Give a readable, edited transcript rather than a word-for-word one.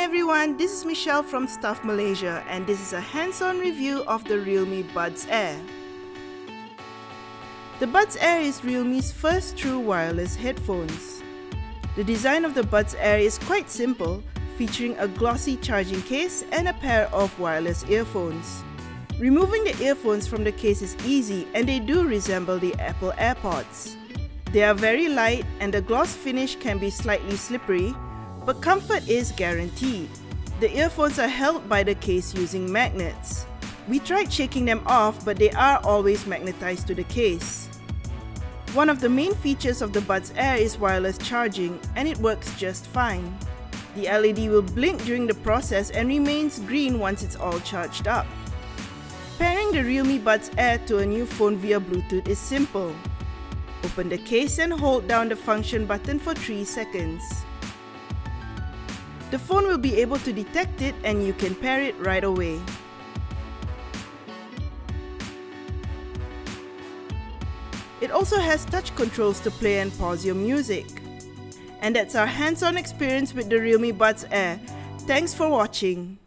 everyone, this is Michelle from Stuff Malaysia and this is a hands-on review of the Realme Buds Air. The Buds Air is Realme's first true wireless headphones. The design of the Buds Air is quite simple, featuring a glossy charging case and a pair of wireless earphones. Removing the earphones from the case is easy and they do resemble the Apple AirPods. They are very light and the gloss finish can be slightly slippery, but comfort is guaranteed. The earphones are held by the case using magnets. We tried shaking them off, but they are always magnetized to the case. One of the main features of the Buds Air is wireless charging, and it works just fine. The LED will blink during the process and remains green once it's all charged up. Pairing the Realme Buds Air to a new phone via Bluetooth is simple. Open the case and hold down the function button for 3 seconds. The phone will be able to detect it and you can pair it right away. It also has touch controls to play and pause your music. And that's our hands-on experience with the Realme Buds Air. Thanks for watching.